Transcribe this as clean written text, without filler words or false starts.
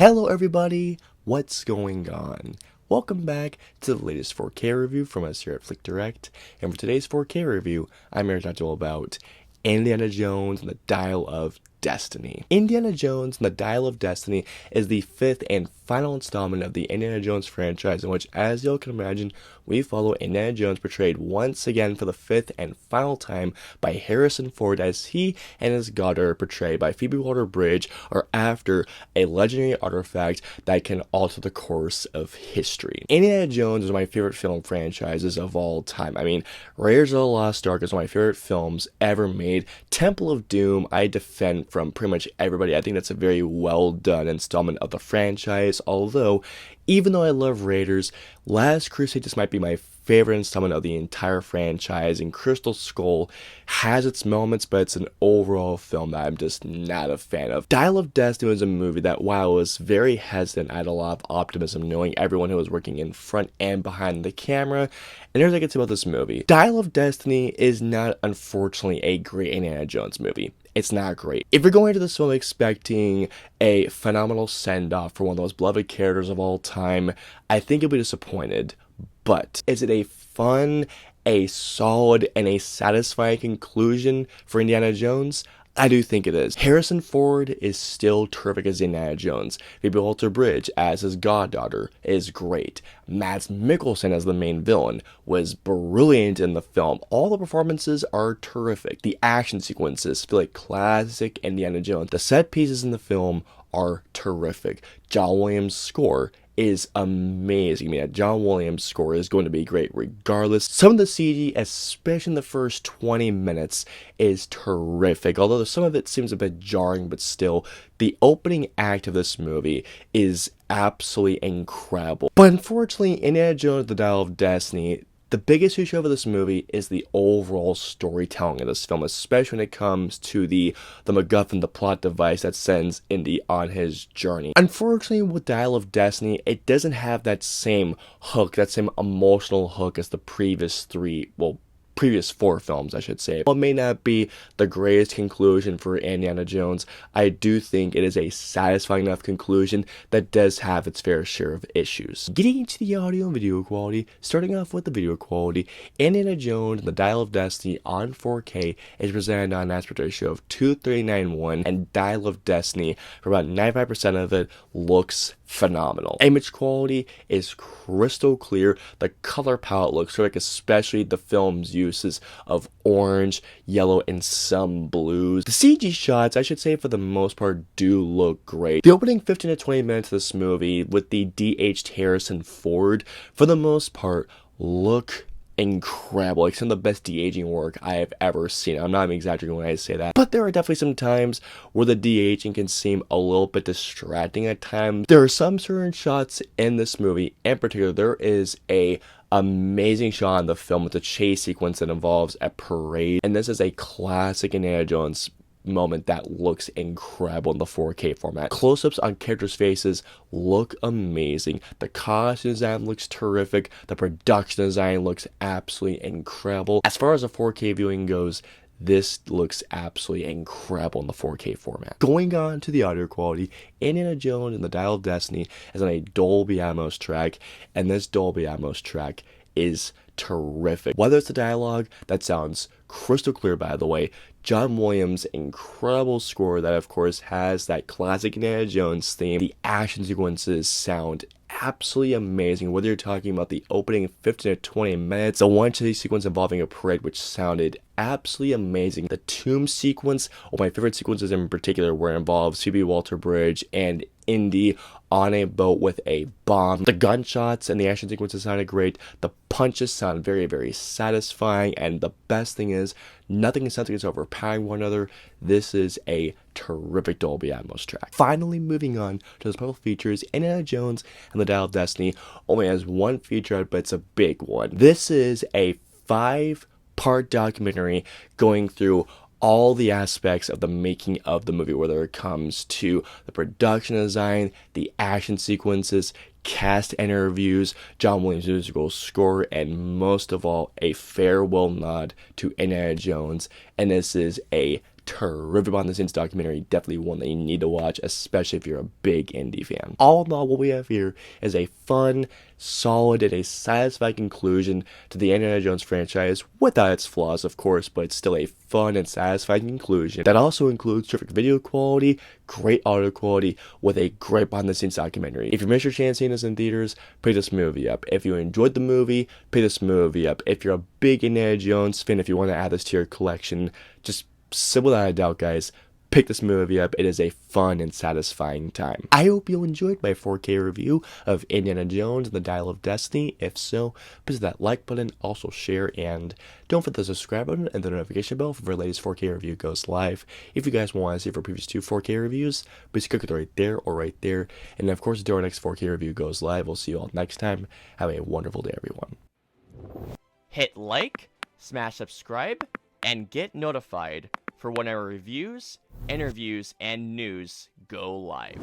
Hello everybody, what's going on? Welcome back to the latest 4K review from us here at Flick Direct, and for today's 4K review, I'm here to talk to you all about Indiana Jones and the Dial of Destiny. Indiana Jones and the Dial of Destiny is the fifth and final installment of the Indiana Jones franchise, in which, as you can imagine, we follow Indiana Jones portrayed once again for the fifth and final time by Harrison Ford, as he and his daughter, portrayed by Phoebe Waller-Bridge, are after a legendary artifact that can alter the course of history. Indiana Jones is one of my favorite film franchises of all time. I mean, Raiders of the Lost Ark is one of my favorite films ever made. Temple of Doom, I defend from pretty much everybody. I think that's a very well done installment of the franchise, although even though I love Raiders, Last Crusade just might be my favorite installment of the entire franchise, and Crystal Skull has its moments, but it's an overall film that I'm just not a fan of. Dial of Destiny was a movie that, while I was very hesitant, I had a lot of optimism knowing everyone who was working in front and behind the camera. And here's what I can say about this movie. Dial of Destiny is not, unfortunately, a great Indiana Jones movie. It's not great. If you're going to this film expecting a phenomenal send-off for one of the most beloved characters of all time, I think you'll be disappointed. But is it a fun, a solid, and a satisfying conclusion for Indiana Jones? I do think it is. Harrison Ford is still terrific as Indiana Jones. Phoebe Waller-Bridge as his goddaughter is great. Mads Mikkelsen as the main villain was brilliant in the film. All the performances are terrific. The action sequences feel like classic Indiana Jones. The set pieces in the film are terrific. John Williams' score is amazing. I mean, that John Williams score is going to be great regardless. Some of the CG, especially in the first 20 minutes, is terrific. Although some of it seems a bit jarring, but still, the opening act of this movie is absolutely incredible. But unfortunately, Indiana Jones: The Dial of Destiny, the biggest issue of this movie is the overall storytelling of this film, especially when it comes to the MacGuffin, the plot device that sends Indy on his journey. Unfortunately, with Dial of Destiny, it doesn't have that same hook, that same emotional hook as the previous four films, I should say. While it may not be the greatest conclusion for Indiana Jones, I do think it is a satisfying enough conclusion that does have its fair share of issues. Getting into the audio and video quality, starting off with the video quality, Indiana Jones and the Dial of Destiny on 4K is presented on an aspect ratio of 2:39:1, and Dial of Destiny, for about 95% of it, looks phenomenal. Image quality is crystal clear. The color palette looks terrific, especially the film's uses of orange, yellow, and some blues. The CG shots, I should say, for the most part, do look great. The opening 15 to 20 minutes of this movie with the de-aged Harrison Ford, for the most part, look incredible. Like some of the best de-aging work I have ever seen. I'm not even exaggerating when I say that, but there are definitely some times where the de-aging can seem a little bit distracting at times. There are some certain shots in this movie. In particular, there is a amazing shot in the film with a chase sequence that involves a parade, and this is a classic Indiana Jones moment that looks incredible in the 4K format. Close-ups on characters' faces look amazing. The costume design looks terrific. The production design looks absolutely incredible. As far as the 4K viewing goes, this looks absolutely incredible in the 4K format. Going on to the audio quality, Indiana Jones and the Dial of Destiny is on a Dolby Atmos track, and this Dolby Atmos track is terrific. Whether it's the dialogue, that sounds crystal clear, by the way. John Williams' incredible score that, of course, has that classic Indiana Jones theme. The action sequences sound absolutely amazing, whether you're talking about the opening 15 to 20 minutes, the one chase sequence involving a parade, which sounded absolutely amazing. The tomb sequence, one of my favorite sequences in particular, where it involves Phoebe Waller-Bridge and Indy on a boat with a bomb. The gunshots and the action sequences sounded great. The punches sound very, very satisfying, and the best thing is, nothing sounds like it's overpowering one another. This is a terrific Dolby Atmos track. Finally, moving on to the special features, Indiana Jones and the Dial of Destiny only has one feature, but it's a big one. This is a 5-part documentary going through all the aspects of the making of the movie, whether it comes to the production design, the action sequences, cast interviews, John Williams' musical score, and most of all, a farewell nod to Indiana Jones. And this is a terrific behind the scenes documentary, definitely one that you need to watch, especially if you're a big indie fan. All in all, what we have here is a fun, solid, and a satisfying conclusion to the Indiana Jones franchise, without its flaws, of course, but it's still a fun and satisfying conclusion that also includes terrific video quality, great audio quality, with a great behind the scenes documentary. If you missed your chance seeing this in theaters, pick this movie up. If you enjoyed the movie, pick this movie up. If you're a big Indiana Jones fan, if you want to add this to your collection, just without a doubt, guys, pick this movie up. It is a fun and satisfying time. I hope you enjoyed my 4K review of Indiana Jones and the Dial of Destiny. If so, please hit that like button, also share, and don't forget the subscribe button and the notification bell for our latest 4K review goes live. If you guys want to see our previous 2 4K reviews, please click it right there or right there. And of course, until our next 4K review goes live, we'll see you all next time. Have a wonderful day, everyone. Hit like, smash subscribe, and get notified for when our reviews, interviews, and news go live.